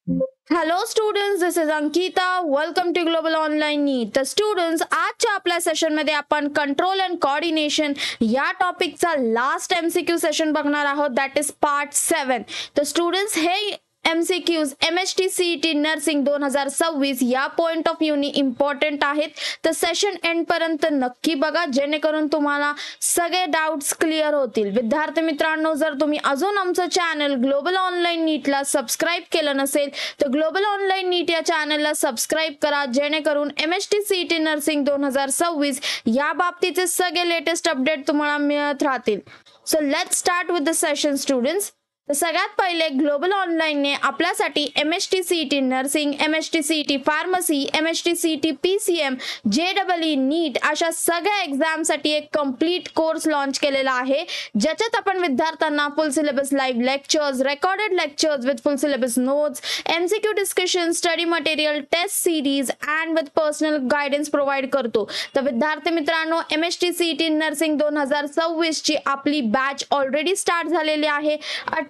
Hello students, this is Ankita. Welcome to Global Online NEET. तर students, आजच्या आपल्या सेशनमध्ये आपण कंट्रोल अँड कोऑर्डिनेशन या टॉपिकचा लास्ट MCQ सेशन बघणार आहोत. That is part 7. तर स्टुडंट्स, हे MCQs MHT CET नर्सिंग 2026 या पॉइंट ऑफ व्ह्यूनी इम्पॉर्टंट आहेत. तर सेशन एंड पर्यंत नक्की बघा, जेणेकरून तुम्हाला सगळे डाउट्स क्लिअर होतील. विद्यार्थी मित्रांनो, जर तुम्ही अजून आमचं चॅनल ग्लोबल ऑनलाईन नीटला सबस्क्राईब केलं नसेल तर ग्लोबल ऑनलाईन नीट या चॅनलला सबस्क्राईब करा, जेणेकरून MHT CET नर्सिंग 2026 या बाबतीचे सगळे लेटेस्ट अपडेट तुम्हाला मिळत राहतील. So let's start with the session students. तर सगळ्यात पहिले ग्लोबल ऑनलाईनने आपल्यासाठी MHT CET nursing, MHT CET pharmacy, MHT CET PCM, JEE नीट अशा सगळ्या एक्झामसाठी एक कम्प्लीट कोर्स लॉन्च केलेला आहे, ज्याच्यात आपण विद्यार्थ्यांना full syllabus live lectures, recorded lectures with full syllabus notes, MCQ discussion, study material, test series and with personal guidance provide करतो. तर विद्यार्थी मित्रांनो, MHT CET नर्सिंग 2026 ची आपली बॅच ऑलरेडी स्टार्ट झालेली आहे.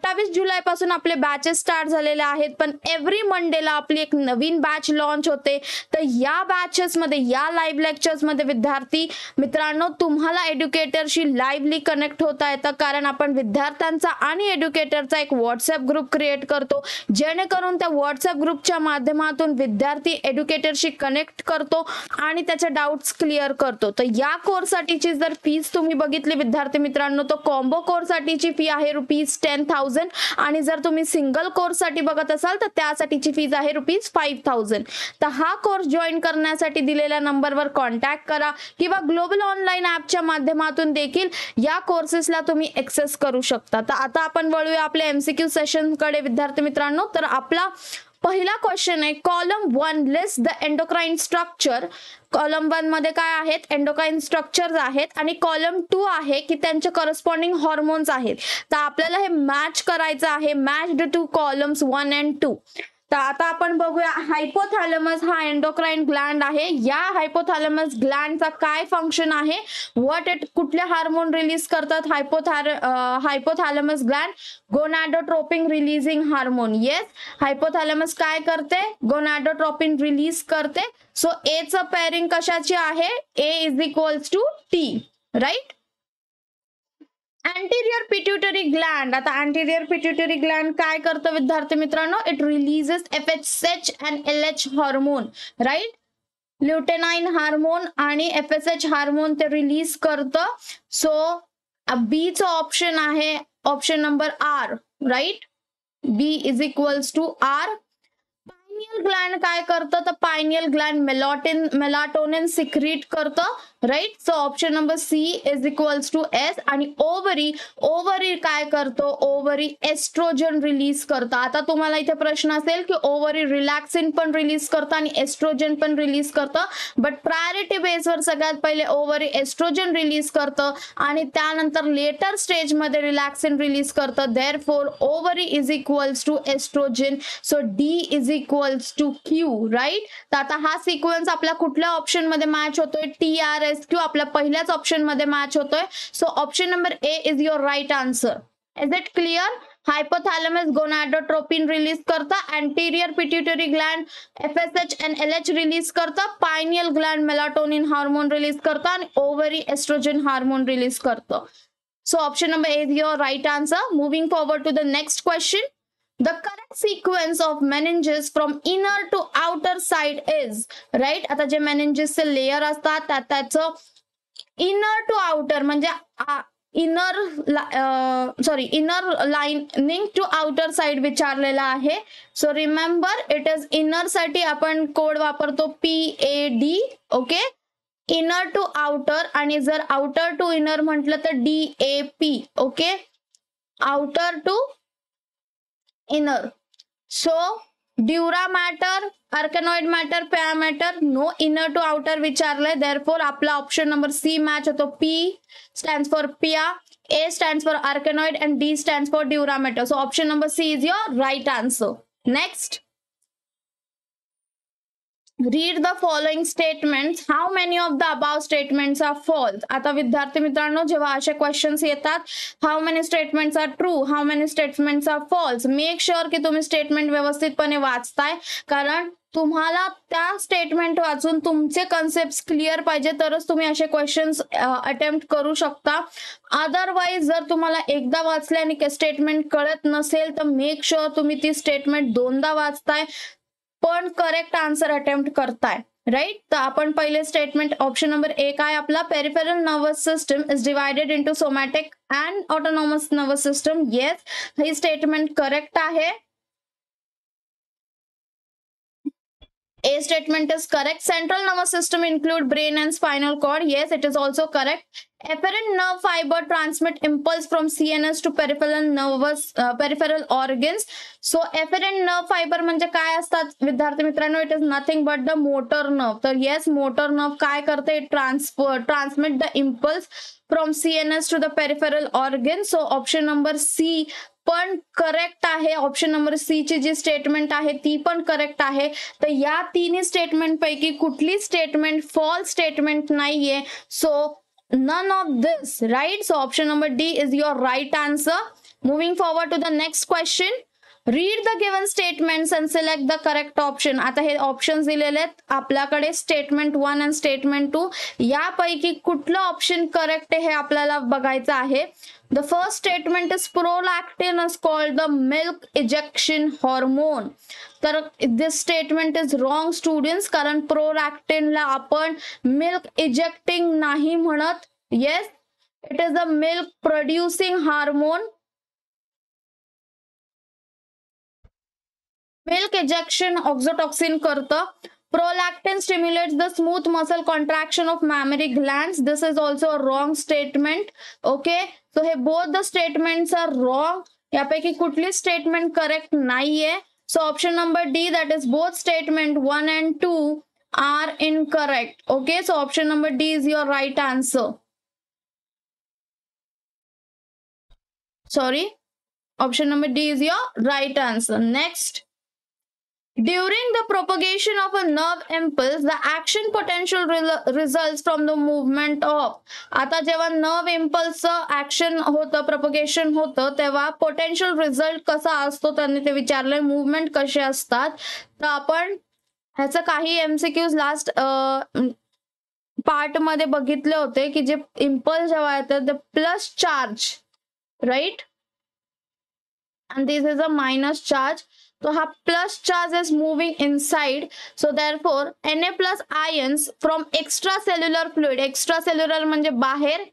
28 जुलै पासून आपले बॅचेस स्टार्ट झालेले आहेत, पण एव्हरी मंडेला आपली एक नवीन बॅच लॉन्च होते. तर या बॅचेस मध्ये, या लाईव्ह लेक्चर्स मध्ये विद्यार्थी मित्रांनो, तुम्हाला एज्युकेटरशी लाईव्हली कनेक्ट होता येतं, कारण आपण विद्यार्थ्यांचा आणि एज्युकेटरचा एक व्हॉट्सअप ग्रुप क्रिएट करतो, जेणेकरून त्या व्हॉट्सअप ग्रुपच्या माध्यमातून विद्यार्थी एज्युकेटरशी कनेक्ट करतो आणि त्याचे डाउट्स क्लिअर करतो. तर या कोर्ससाठीची जर फीस तुम्ही बघितली विद्यार्थी मित्रांनो, तर कॉम्बो कोर्ससाठीची फी आहे ₹10,000 आणि जर तुम्ही सिंगल कोर्स साठी बघत असाल तर त्यासाठीची फीज आहे ₹5,000. तर हा कोर्स जॉईन करण्यासाठी दिलेल्या नंबरवर कॉन्टॅक्ट करा किंवा ग्लोबल ऑनलाईन ॲपच्या माध्यमातून देखील या कोर्सेसला तुम्ही ॲक्सेस करू शकता. तर आता आपण वळूया आपल्या MCQ सेशन कडे विद्यार्थी मित्रांनो. तर आपला पहिला क्वेश्चन आहे, column 1 list the endocrine structure. Column 1 मध्ये काय आहेत? एंडोक्राइन स्ट्रक्चर्स आहेत आणि कॉलम 2 आहे की त्यांचे करस्पॉन्डिंग हॉर्मोन्स आहेत. तर आपल्याला हे मॅच करायचं आहे, मॅच्ड टू कॉलम्स 1 and 2. तर आता आपण बघूया, हायपोथॅलॅमस हा एंडोक्राइन ग्लँड आहे. या हायपोथॅलॅमस ग्लँडचा काय फंक्शन आहे, व्हॉट इट, कुठले हार्मोन रिलीज करतात hypothalamus gland? Gonadotropin releasing hormone. Yes, hypothalamus काय करते? गोनॅडोट्रोपिन रिलीज करते. सो ए चं पेअरिंग कशाची आहे? A = T, right. Anterior pituitary gland. आता अँटिरियर पिट्युटरी ग्लँड काय करतं विद्यार्थी मित्रांनो? It releases FSH and LH hormone, right. Luteinising hormone आणि FSH हार्मोन ते रिलीज करतं. सो बी चं ऑप्शन आहे option number R, right. B = R. Pineal gland काय करतं? तर पायनियल ग्लँड मेलाटोनिन सिक्रीट करतं, right. So option number C = S. आणि ओव्हरी काय करतो? ओव्हरी एस्ट्रोजन रिलीज करतं. आता तुम्हाला इथे प्रश्न असेल की ओव्हरी रिलॅक्सिन पण रिलीज करतं आणि एस्ट्रोजन पण रिलीज करतं, बट प्रायोरिटी बेसवर सगळ्यात पहिले ओव्हरी एस्ट्रोजन रिलीज करतं आणि त्यानंतर लेटर स्टेज मध्ये रिलॅक्सिन रिलीज करतं. Therefore ovary = oestrogen. So D = Q, right. तर आता हा सिक्वेन्स आपल्या कुठल्या ऑप्शन मध्ये मॅच होतोय? TRSQ आपल्या पहिल्याच ऑप्शन मध्ये मॅच होतोय. So option number A is your right answer. Is it clear? Hypothalamus gonadotropin release करतं, anterior pituitary gland FSH and LH release करतं, pineal gland melatonin hormone release करतं आणि ओव्हरी एस्ट्रोजन हार्मोन रिलीज करतं. So option number A is your right answer. Moving forward to the next question. The correct sequence of meninges from inner to outer side is, right. आता जे meninges चे layer असतात त्याचं inner to outer म्हणजे inner lining to outer side विचारलेला आहे. So remember, it is inner साठी आपण कोड वापरतो PAD, okay. Inner to outer, आणि जर आउटर टू इनर म्हटलं तर DAP, okay. Outer to inner. So dura mater, arachnoid mater, pia mater, no inner to outer विचारलंय. देअरफॉर आपला option number C match होतो. P stands for पिया, A stands for arachnoid and D stands for dura mater. So option number C is your right answer. Next. Read the following statements, how many of the above statements are false. आता विद्यार्थी मित्रांनो, जेव्हा असे questions येतात, how many statements are true, how many statements are false, make sure की तुम्ही statement व्यवस्थितपणे वाचताय, कारण तुम्हाला त्या स्टेटमेंट वाचून तुमचे कन्सेप्ट क्लिअर पाहिजे, तरच तुम्ही असे क्वेश्चन्स अटेम्प्ट करू शकता. अदरवाईज जर तुम्हाला एकदा वाचल्याने स्टेटमेंट कळत नसेल, तर मेक शुअर तुम्ही ती स्टेटमेंट दोनदा वाचताय पण करेक्ट आन्सर अटेम्प्ट करताय. राईट. तर आपण पहिले स्टेटमेंट ऑप्शन नंबर ए काय आपला, peripheral nervous system is divided into somatic and autonomous nervous system. Yes, he statement correct आहे. A statement is correct. Central nervous system include brain and spinal cord. Yes, it is also correct. Afferent nerve fiber transmit impulse from CNS to peripheral organs. So afferent nerve fiber म्हणजे काय असतात विद्यार्थी मित्रांनो, it is nothing but the motor nerve. तर yes, motor nerve काय करते, transmit the impulse from CNS to the peripheral organ. So option number C पण correct आहे. ऑप्शन नंबर सी ची जी स्टेटमेंट आहे ती पण करेक्ट आहे. तर या तिन्ही स्टेटमेंट पैकी कुठली स्टेटमेंट फॉल्स स्टेटमेंट नाहीये. So none of this, right? So option number D is your right answer. Moving forward to the next question. Read the given statements and select the correct option. आता हे options दिलेले आहेत आपल्याकडे, statement 1 आणि statement 2. यापैकी कुठलं option correct आहे हे आपल्याला बघायचं आहे. The first statement is prolactin is called the milk ejection hormone. तर this statement is wrong students, कारण prolactin ला आपण milk ejecting नाही म्हणत. Yes, it is the milk producing hormone. Milk ejection oxytocin करतं. Prolactin stimulates the smooth muscle contraction of mammary glands. This is also a wrong statement. Okay, so हे both the statements are wrong. यापैकी कुठली statement correct नाहीये. So option number D, that is both statement 1 and 2 are incorrect. Okay, so option number D is your right answer. Sorry, option number D is your right answer. Next. During the propagation of a nerve impulse, the action potential results from the movement of. आता जेव्हा nerve impulse action होतं, propagation होतं, तेव्हा potential result कसा असतो त्यांनी ते विचारलंय, movement कसे असतात. तर आपण ह्याचं काही MCQs लास्ट पार्ट मध्ये बघितले होते की जे impulse जेव्हा येतं the plus charge, right, and this is a minus charge. So हा plus charge is moving inside. So therefore Na plus ions from extracellular fluid, extracellular म्हणजे बाहेर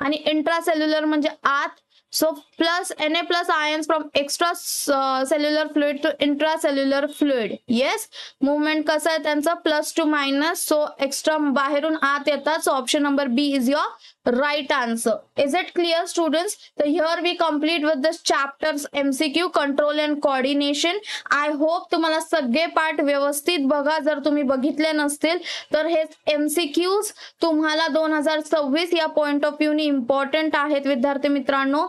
आणि intracellular म्हणजे आत. So plus Na plus ions from extracellular fluid to intracellular fluid. Yes, movement कसं आहे त्यांचं, plus to minus. So extra बाहेरून आत येतात. So option number B is your right answer. Is it clear students? So here we complete with this chapters MCQ, control and coordination. I hope तुम्हाला सगळे part व्यवस्थित बघा. जर तुम्ही बघितले नसतील तर हे MCQs तुम्हाला 2026 या पॉइंट ऑफ व्ह्यू ने इम्पॉर्टंट आहेत विद्यार्थी मित्रांनो.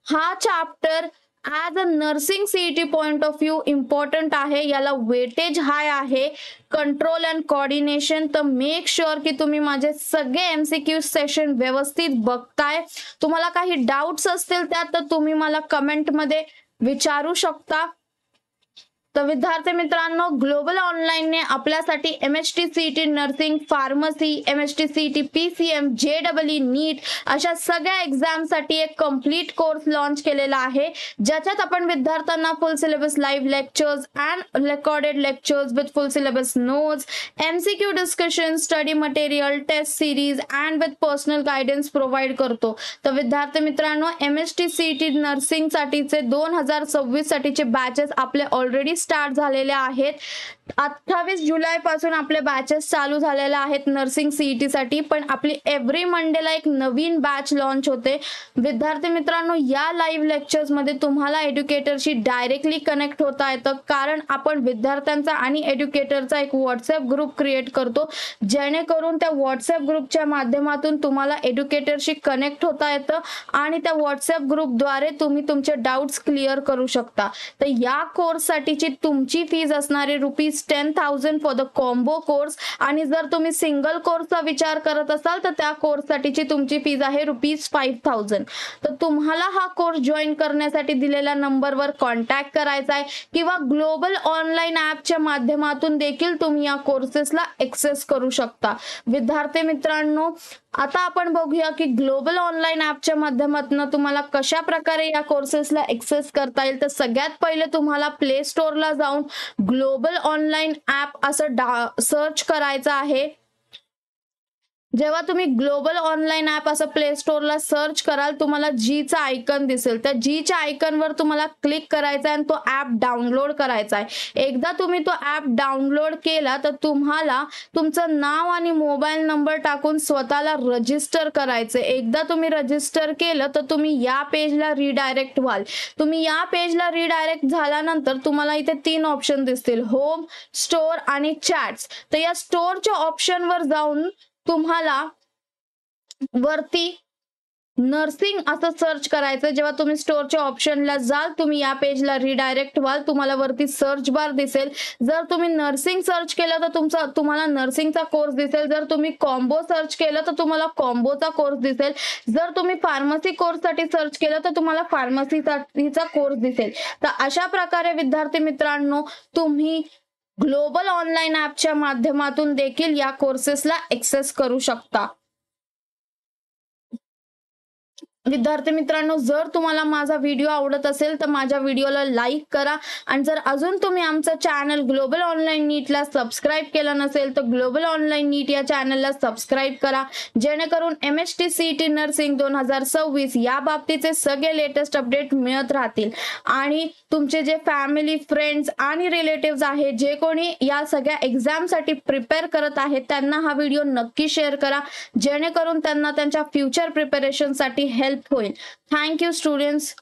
हा chapter as a nursing CET point of view important आहे. याला वेटेज हाय आहे, कंट्रोल अँड कोऑर्डिनेशन. तर मेक शुअर की तुम्ही माझे सगळे MCQ सेशन व्यवस्थित बघताय. तुम्हाला काही डाऊट्स असतील त्यात तर तुम्ही मला कमेंटमध्ये विचारू शकता. तर विद्यार्थी मित्रांनो, ग्लोबल ऑनलाईनने आपल्यासाठी MHT CET nursing, pharmacy, MHT CET PCM, JEE नीट अशा सगळ्या एक्झामसाठी एक कंप्लीट कोर्स लॉन्च केलेला आहे, ज्याच्यात आपण विद्यार्थ्यांना full syllabus live lectures and recorded lectures with full syllabus notes, MCQ discussion, study material, test series and with personal guidance provide करतो. तर विद्यार्थी मित्रांनो, MHT CET नर्सिंग साठीचे 2026 साठीचे बॅचेस आपले ऑलरेडी स्टार्ट झालेले आहेत. 28 जुलै पासून आपले बॅचेस चालू झालेले आहेत नर्सिंग सीईटी साठी. पण आपली एव्हरी मंडेला एक नवीन बॅच लॉन्च होते. विद्यार्थी मित्रांनो, या लाईव्ह लेक्चर्स मध्ये तुम्हाला एज्युकेटरशी डायरेक्टली कनेक्ट होता येतं, कारण आपण विद्यार्थ्यांचा आणि एज्युकेटरचा एक व्हॉट्सअप ग्रुप क्रिएट करतो, जेणेकरून त्या व्हॉट्सअप ग्रुपच्या माध्यमातून तुम्हाला एज्युकेटरशी कनेक्ट होता येतं आणि त्या व्हॉट्सअप ग्रुपद्वारे तुम्ही तुमचे डाऊट्स क्लिअर करू शकता. तर या कोर्स साठीची तुमची फीज असणारे ₹7 10,000 फॉर द कॉम्बो कोर्स, आणि जर तुम्ही सिंगल कोर्सचा विचार करत असाल तर त्या कोर्ससाठीची तुमची फीज आहे ₹5,000. तर तुम्हाला हा कोर्स जॉईन करण्यासाठी दिलेल्या नंबरवर कॉन्टॅक्ट करायचा आहे किंवा ग्लोबल ऑनलाईन ॲपच्या माध्यमातून देखील तुम्ही या कोर्सेसला ॲक्सेस करू शकता. विद्यार्थी मित्रांनो, आता आपण बघूया की ग्लोबल ऑनलाईन ॲपच्या माध्यमातून तुम्हाला कशा प्रकारे या कोर्सेसला ॲक्सेस करता येईल. तर सगळ्यात पहिले तुम्हाला प्ले स्टोअरला जाऊन ग्लोबल ऑनलाईन ॲप असं सर्च करायचं आहे. जेव्हा तुम्ही ग्लोबल ऑनलाईन ॲप असं प्ले स्टोअरला सर्च कराल, तुम्हाला जीचा आयकन दिसेल. त्या जीच्या आयकनवर तुम्हाला क्लिक करायचं आहे आणि तो ॲप डाउनलोड करायचा आहे. एकदा तुम्ही तो ॲप डाउनलोड केला तर तुम्हाला तुमचं नाव आणि मोबाईल नंबर टाकून स्वतःला रजिस्टर करायचं. एकदा तुम्ही रजिस्टर केलं तर तुम्ही या पेजला रिडायरेक्ट व्हाल. तुम्ही या पेजला रिडायरेक्ट झाल्यानंतर तुम्हाला इथे 3 ऑप्शन दिसतील, होम, स्टोअर आणि चॅट्स. तर या स्टोअरच्या ऑप्शनवर जाऊन तुम्हाला वरती नर्सिंग असं सर्च करायचं. जेव्हा तुम्ही स्टोअरच्या ऑप्शनला जाल, तुम्ही या पेजला रिडायरेक्ट व्हाल, तुम्हाला वरती सर्च बार दिसेल. जर तुम्ही नर्सिंग सर्च केलं तर तुम्हाला नर्सिंगचा कोर्स दिसेल. जर तुम्ही कॉम्बो सर्च केलं तर तुम्हाला कॉम्बोचा कोर्स दिसेल. जर तुम्ही फार्मसी कोर्ससाठी सर्च केलं तर तुम्हाला फार्मसीचा कोर्स दिसेल. तर अशा प्रकारे विद्यार्थी मित्रांनो, तुम्ही ग्लोबल ऑनलाईन ॲपच्या माध्यमातून देखील या कोर्सेसला ॲक्सेस करू शकता. विद्यार्थी मित्रांनो, जर तुम्हाला माझा व्हिडिओ आवडत असेल तर माझ्या व्हिडिओला लाईक करा, आणि जर अजून तुम्ही आमचं चॅनल ग्लोबल ऑनलाईन नीटला सबस्क्राईब केलं नसेल तर ग्लोबल ऑनलाईन नीट या चॅनलला सबस्क्राईब करा, जेणेकरून MST CET नर्सिंग 2026 या बाबतीचे सगळे लेटेस्ट अपडेट मिळत राहतील. आणि तुमचे जे फॅमिली, फ्रेंड्स आणि रिलेटिव्स आहे, जे कोणी या सगळ्या एक्झामसाठी प्रिपेअर करत आहेत, त्यांना हा व्हिडिओ नक्की शेअर करा, जेणेकरून त्यांना त्यांच्या फ्युचर प्रिपरेशनसाठी हेल्प होईल. Thank you students.